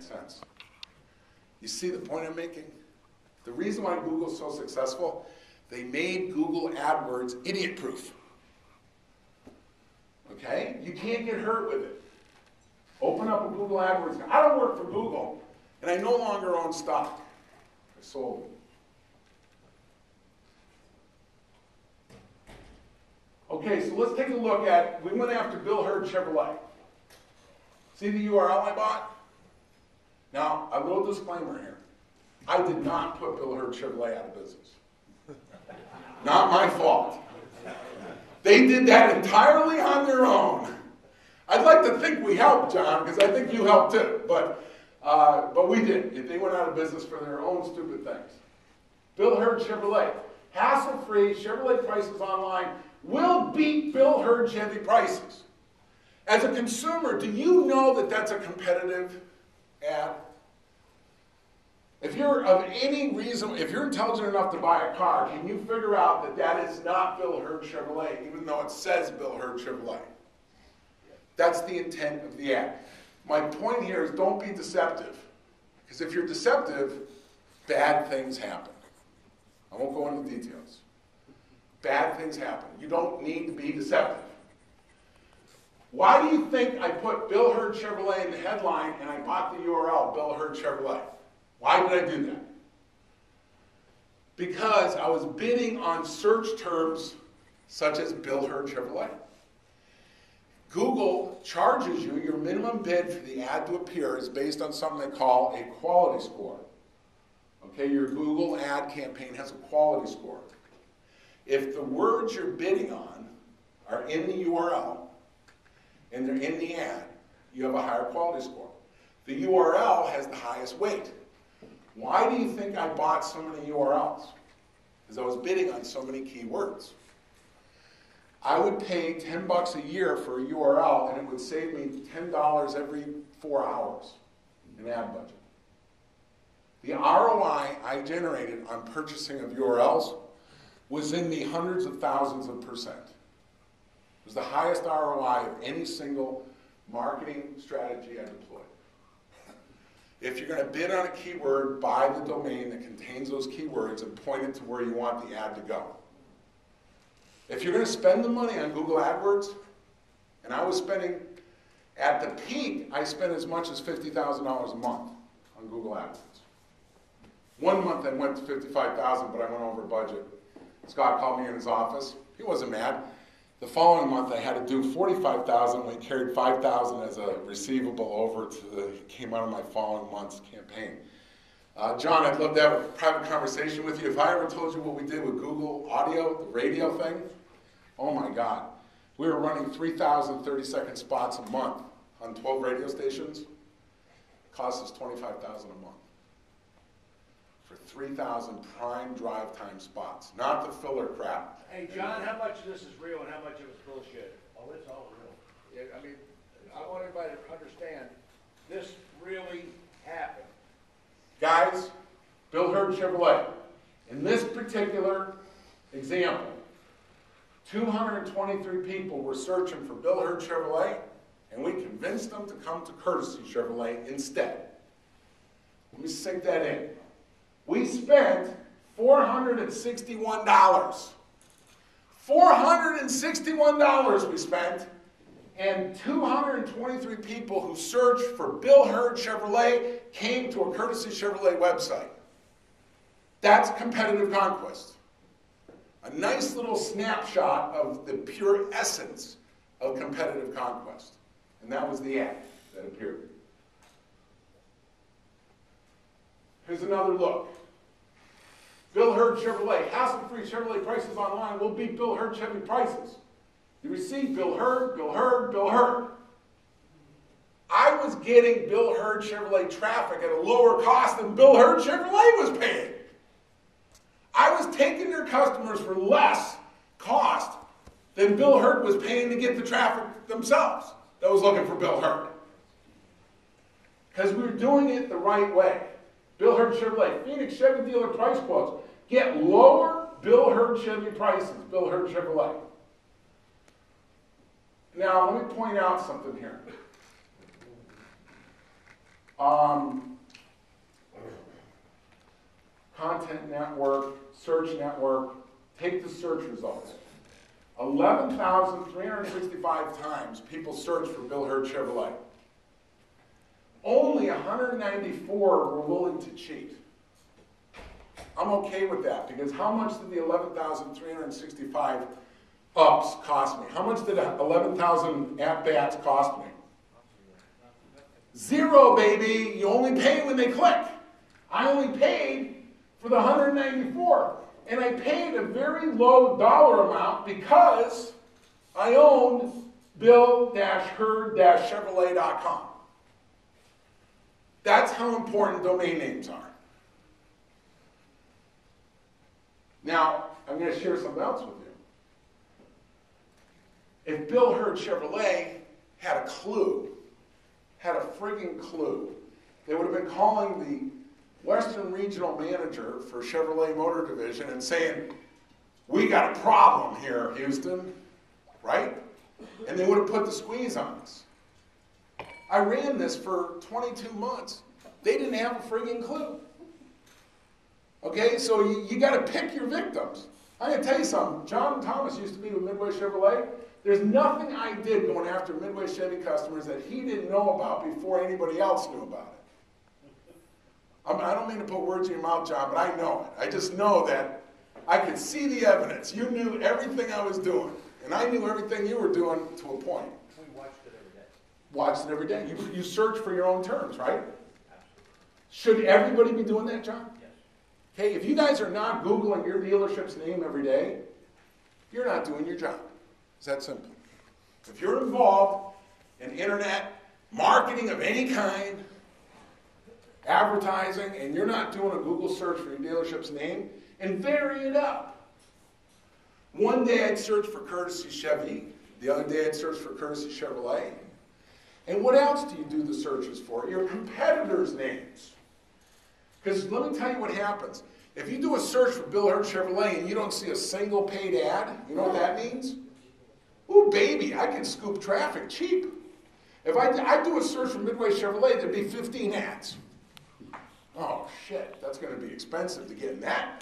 sense. You see the point I'm making? The reason why Google's so successful, they made Google AdWords idiot-proof. Okay? You can't get hurt with it. Open up a Google AdWords. I don't work for Google, and I no longer own stock. I sold it. Okay, so let's take a look at, we went after Bill Hurd Chevrolet. See the URL I bought? Now, a little disclaimer here. I did not put Bill Hurd Chevrolet out of business. Not my fault. They did that entirely on their own. I'd like to think we helped, John, because I think you helped too, but we didn't. They went out of business for their own stupid things. Bill Hurd Chevrolet. Hassle-free Chevrolet prices online will beat Bill Hurd Chevy prices. As a consumer, do you know that that's a competitive ad? If you're of any reason, if you're intelligent enough to buy a car, can you figure out that that is not Bill Hurd Chevrolet, even though it says Bill Hurd Chevrolet? That's the intent of the ad. My point here is don't be deceptive. Because if you're deceptive, bad things happen. I won't go into the details. Bad things happen. You don't need to be deceptive. Why do you think I put Bill Hurd Chevrolet in the headline and I bought the URL, Bill Hurd Chevrolet? Why did I do that? Because I was bidding on search terms such as Bill Hurd Chevrolet. Google charges you, your minimum bid for the ad to appear is based on something they call a quality score. Okay, your Google ad campaign has a quality score. If the words you're bidding on are in the URL and they're in the ad, you have a higher quality score. The URL has the highest weight. Why do you think I bought so many URLs? Because I was bidding on so many keywords. I would pay $10 a year for a URL and it would save me $10 every 4 hours in ad budget. The ROI I generated on purchasing of URLs was in the hundreds of thousands of percent. It was the highest ROI of any single marketing strategy I deployed. If you're going to bid on a keyword, buy the domain that contains those keywords and point it to where you want the ad to go. If you're going to spend the money on Google AdWords, and I was spending, at the peak, I spent as much as $50,000 a month on Google AdWords. One month I went to $55,000, but I went over budget. Scott called me in his office. He wasn't mad. The following month I had to do $45,000. We carried $5,000 as a receivable over to the, came out of my following month's campaign. John, I'd love to have a private conversation with you. If I ever told you what we did with Google Audio, the radio thing, oh my God. We were running 3,000 30-second spots a month on 12 radio stations. It cost us $25,000 a month for 3,000 prime drive time spots, not the filler crap. Hey, John, how much of this is real and how much of it's bullshit? Oh, it's all real. Yeah, I mean, I want everybody to understand, this really happened. Guys, Bill Hurd Chevrolet, in this particular example, 223 people were searching for Bill Hurd Chevrolet, and we convinced them to come to Courtesy Chevrolet instead. Let me sink that in. We spent $461. $461 we spent, and 223 people who searched for Bill Hurd Chevrolet came to a Courtesy Chevrolet website. That's competitive conquest. A nice little snapshot of the pure essence of competitive conquest. And that was the ad that appeared. Here's another look. Bill Hurd Chevrolet, hassle-free Chevrolet prices online will beat Bill Hurd Chevy prices. You receive Bill Hurd, Bill Hurd, Bill Hurd. I was getting Bill Hurd Chevrolet traffic at a lower cost than Bill Hurd Chevrolet was paying. I was taking their customers for less cost than Bill Hurd was paying to get the traffic themselves that was looking for Bill Hurd. Because we were doing it the right way. Bill Hurd Chevrolet, Phoenix Chevy dealer price quotes. Get lower Bill Hurd Chevy prices, Bill Hurd Chevrolet. Now, let me point out something here. content network, search network, take the search results. 11,365 times people searched for Bill Hurd Chevrolet. Only 194 were willing to cheat. I'm okay with that, because how much did the 11,365 ups cost me? How much did 11,000 at-bats cost me? 0, baby. You only pay when they click. I only paid for the 194. And I paid a very low dollar amount because I owned bill-hurd-chevrolet.com. That's how important domain names are. Now, I'm going to share something else with you. If Bill Hurd Chevrolet had a clue, had a friggin' clue, they would have been calling the Western Regional Manager for Chevrolet Motor Division and saying, we got a problem here, Houston, right? And they would have put the squeeze on us. I ran this for 22 months. They didn't have a friggin' clue. Okay, so you got to pick your victims. I'm going to tell you something. John Thomas used to be with Midway Chevrolet. There's nothing I did going after Midway Chevy customers that he didn't know about before anybody else knew about it. I don't mean to put words in your mouth, John, but I know it. I just know that I could see the evidence. You knew everything I was doing, and I knew everything you were doing to a point. We watched it every day. Watched it every day. You search for your own terms, right? Absolutely. Should everybody be doing that, John? Yes. Okay, if you guys are not Googling your dealership's name every day, you're not doing your job. It's that simple. If you're involved in internet marketing of any kind, advertising, and you're not doing a Google search for your dealership's name, and vary it up. One day I'd search for Courtesy Chevy. The other day I'd search for Courtesy Chevrolet. And what else do you do the searches for? Your competitors' names. Because let me tell you what happens. If you do a search for Bill Hurd Chevrolet and you don't see a single paid ad, you know what that means? Ooh, baby, I can scoop traffic cheap. If I do a search for Midway Chevrolet, there'd be 15 ads. Oh, shit, that's going to be expensive to get in that